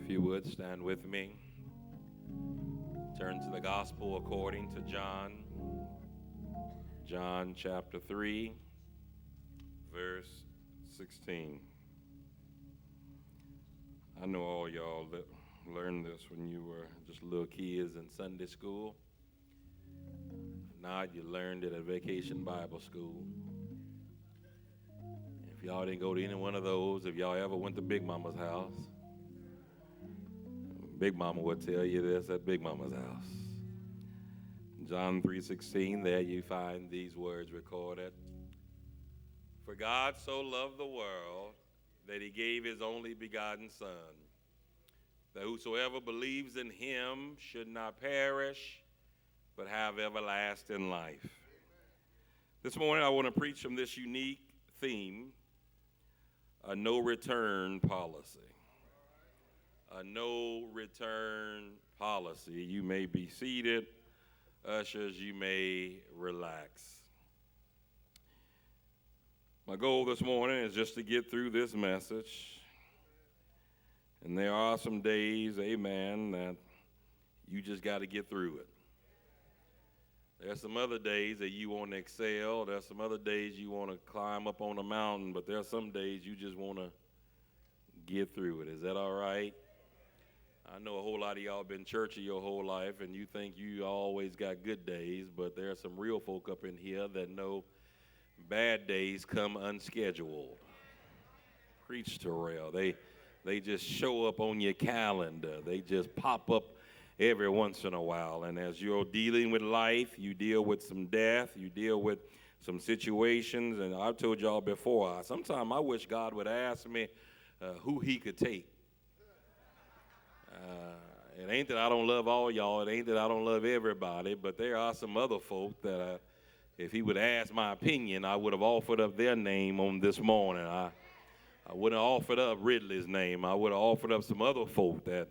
If you would, stand with me. Turn to the gospel according to John. John chapter 3, verse 16. I know all y'all learned this when you were just little kids in Sunday school. If not, you learned it at Vacation Bible School. If y'all didn't go to any one of those, if y'all ever went to Big Mama's house, Big Mama would tell you this at Big Mama's house. John 3:16, there you find these words recorded. For God so loved the world that he gave his only begotten Son, that whosoever believes in him should not perish, but have everlasting life. This morning I want to preach from this unique theme, a no-return policy. A no-return policy. You may be seated. Ushers, you may relax. My goal this morning is just to get through this message. And there are some days, amen, that you just got to get through it. There's some other days that you want to excel. There's some other days you want to climb up on a mountain, but there are some days you just want to get through it. Is that all right? I know a whole lot of y'all been churchy your whole life, and you think you always got good days, but there are some real folk up in here that know bad days come unscheduled. Preach, Terrell. They just show up on your calendar. They just pop up every once in a while, and as you're dealing with life, you deal with some death, you deal with some situations, and I've told y'all before, sometimes I wish God would ask me who he could take. It ain't that I don't love all y'all. It ain't that I don't love everybody. But there are some other folk that if he would ask my opinion, I would have offered up their name on this morning. I wouldn't have offered up Ridley's name. I would have offered up some other folk that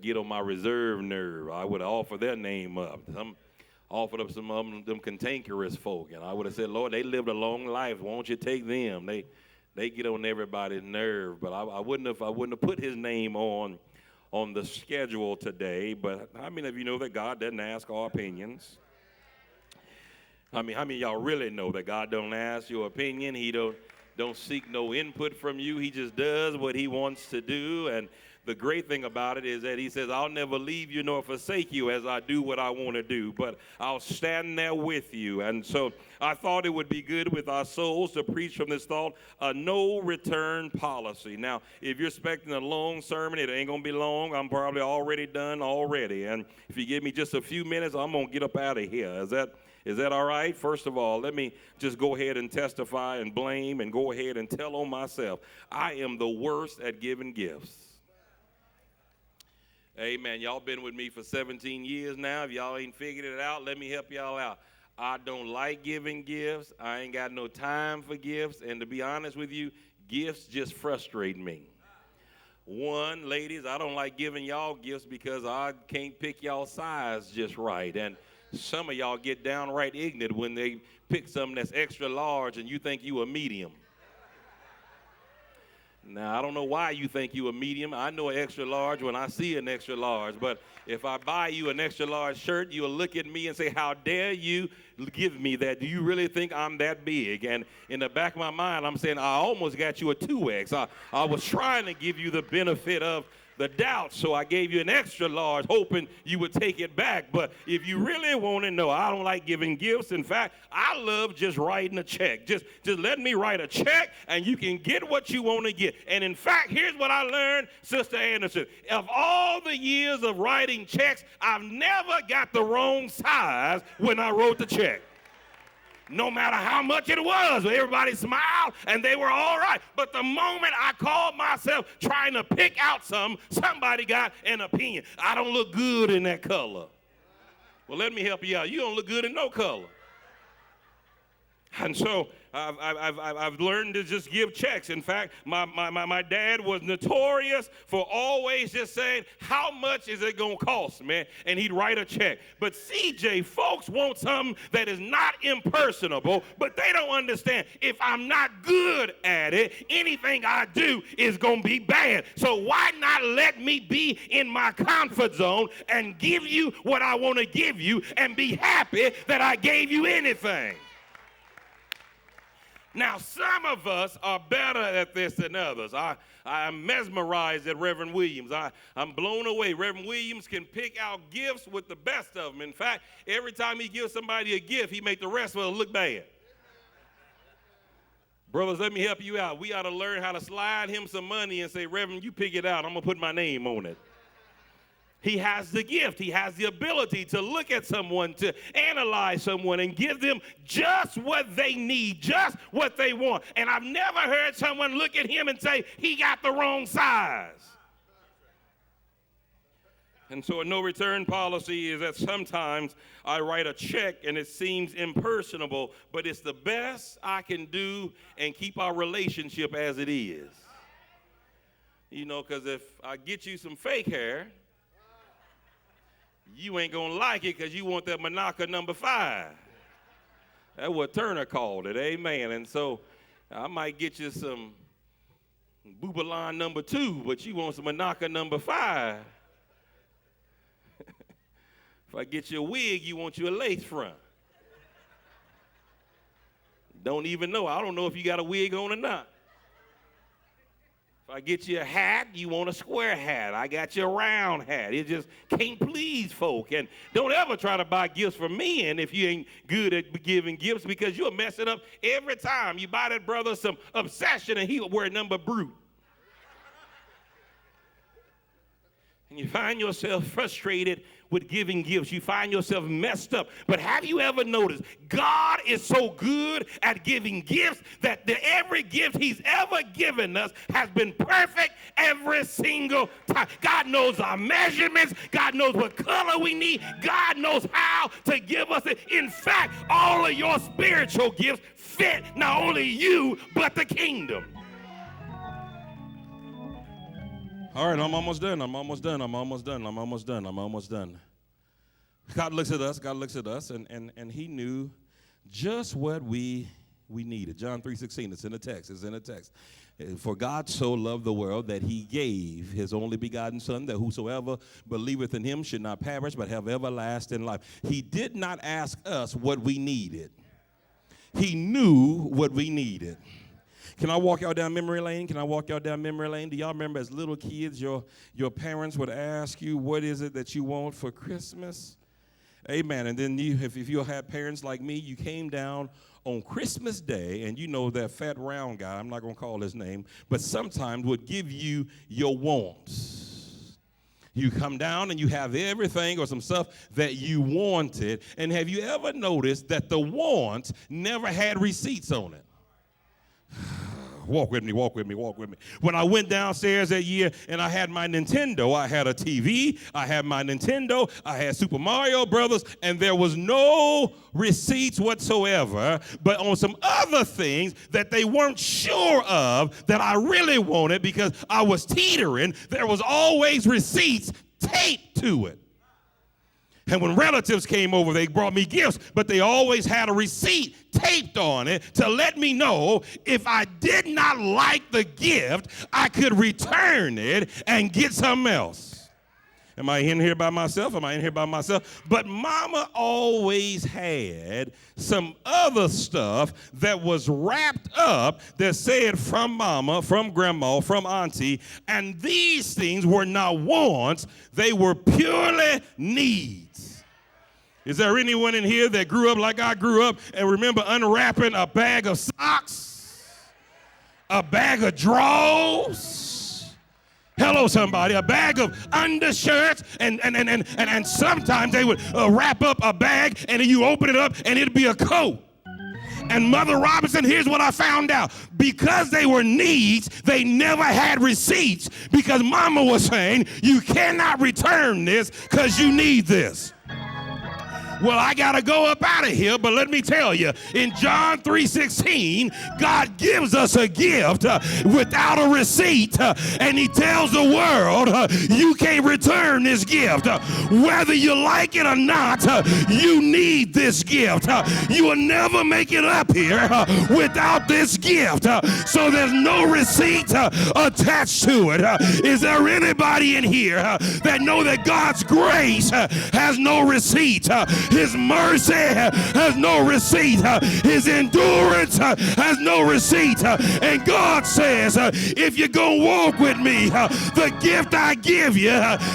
get on my reserve nerve. I would have offered their name up. Offered up some of them cantankerous folk. And I would have said, Lord, they lived a long life. Won't you take them? They get on everybody's nerve. But I wouldn't have put his name on the schedule today, but how many of you know that God doesn't ask our opinions? How many of y'all really know that God don't ask your opinion? He don't seek no input from you. He just does what he wants to do. And the great thing about it is that he says, I'll never leave you nor forsake you as I do what I want to do, but I'll stand there with you. And so I thought it would be good with our souls to preach from this thought, a no-return policy. Now, if you're expecting a long sermon, it ain't going to be long. I'm probably already done already. And if you give me just a few minutes, I'm going to get up out of here. Is that all right? First of all, let me just go ahead and testify and blame and go ahead and tell on myself. I am the worst at giving gifts. Amen. Y'all been with me for 17 years now. If y'all ain't figured it out, let me help y'all out. I don't like giving gifts. I ain't got no time for gifts. And to be honest with you, gifts just frustrate me. One, ladies, I don't like giving y'all gifts because I can't pick y'all size just right. And some of y'all get downright ignorant when they pick something that's extra large and you think you a medium. Now, I don't know why you think you a medium. I know an extra large when I see an extra large. But if I buy you an extra large shirt, you'll look at me and say, how dare you give me that? Do you really think I'm that big? And in the back of my mind, I'm saying, I almost got you a 2X. I was trying to give you the benefit of the doubt, so I gave you an extra large, hoping you would take it back. But if you really want to know, I don't like giving gifts. In fact, I love just writing a check. Just let me write a check, and you can get what you want to get. And in fact, here's what I learned, Sister Anderson. Of all the years of writing checks, I've never got the wrong size when I wrote the check. No matter how much it was, everybody smiled and they were all right. But the moment I called myself trying to pick out somebody got an opinion. I don't look good in that color. Well, let me help you out. You don't look good in no color. And so I've learned to just give checks. In fact, my dad was notorious for always just saying, how much is it going to cost, man? And he'd write a check. But CJ, folks want something that is not impersonable, but they don't understand. If I'm not good at it, anything I do is going to be bad. So why not let me be in my comfort zone and give you what I want to give you and be happy that I gave you anything? Now, some of us are better at this than others. I'm mesmerized at Reverend Williams. I'm blown away. Reverend Williams can pick out gifts with the best of them. In fact, every time he gives somebody a gift, he makes the rest of it look bad. Brothers, let me help you out. We ought to learn how to slide him some money and say, Reverend, you pick it out. I'm going to put my name on it. He has the gift. He has the ability to look at someone, to analyze someone, and give them just what they need, just what they want. And I've never heard someone look at him and say, he got the wrong size. And so a no-return policy is that sometimes I write a check and it seems impersonable, but it's the best I can do and keep our relationship as it is. You know, because if I get you some fake hair, you ain't going to like it because you want that Monaco number 5. That's what Turner called it, amen. And so I might get you some Boubalon number 2, but you want some Monaco number 5. If I get you a wig, you want you a lace front. Don't even know. I don't know if you got a wig on or not. If I get you a hat, you want a square hat. I got you a round hat. It just can't please folk. And don't ever try to buy gifts for men if you ain't good at giving gifts, because you'll mess it up every time. You buy that brother some Obsession and he'll wear number Brute. And you find yourself frustrated with giving gifts. You find yourself messed up. But have you ever noticed God is so good at giving gifts that every gift he's ever given us has been perfect every single time. God knows our measurements. God knows what color we need. God knows how to give us it. In fact, all of your spiritual gifts fit not only you, but the kingdom. All right, I'm almost done. God looks at us, and he knew just what we needed. John 3:16, it's in the text. For God so loved the world that he gave his only begotten Son, that whosoever believeth in him should not perish but have everlasting life. He did not ask us what we needed. He knew what we needed. Can I walk y'all down memory lane? Do y'all remember as little kids, your parents would ask you, what is it that you want for Christmas? Amen. And then if you had parents like me, you came down on Christmas Day, and you know that fat round guy, I'm not going to call his name, but sometimes would give you your wants. You come down and you have everything or some stuff that you wanted. And have you ever noticed that the want never had receipts on it? Walk with me. When I went downstairs that year and I had my Nintendo, I had a TV, I had my Nintendo, I had Super Mario Brothers, and there was no receipts whatsoever, but on some other things that they weren't sure of that I really wanted because I was teetering, there was always receipts taped to it. And when relatives came over, they brought me gifts, but they always had a receipt taped on it to let me know if I did not like the gift, I could return it and get something else. Am I in here by myself? But Mama always had some other stuff that was wrapped up that said from Mama, from Grandma, from Auntie, and these things were not wants, they were purely needs. Is there anyone in here that grew up like I grew up and remember unwrapping a bag of socks, a bag of drawers? Hello, somebody. A bag of undershirts, and sometimes they would wrap up a bag, and then you open it up, and it'd be a coat. And Mother Robinson, here's what I found out. Because they were needs, they never had receipts, because Mama was saying, you cannot return this because you need this. Well, I got to go up out of here, but let me tell you, in John 3:16, God gives us a gift without a receipt, and he tells the world, you can't return this gift. Whether you like it or not, you need this gift. You will never make it up here without this gift. So there's no receipt attached to it. Is there anybody in here that know that God's grace has no receipt? His mercy has no receipt. His endurance has no receipt. And God says, if you're going to walk with me, the gift I give you,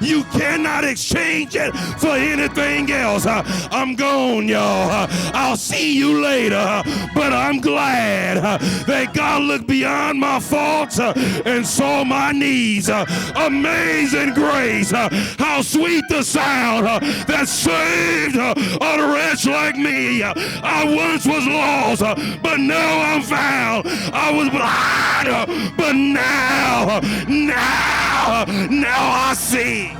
you cannot exchange it for anything else. I'm gone, y'all. I'll see you later. But I'm glad that God looked beyond my faults and saw my needs. Amazing grace. How sweet the sound that saved a wretch like me. I once was lost, but now I'm found. I was blind, but now I see.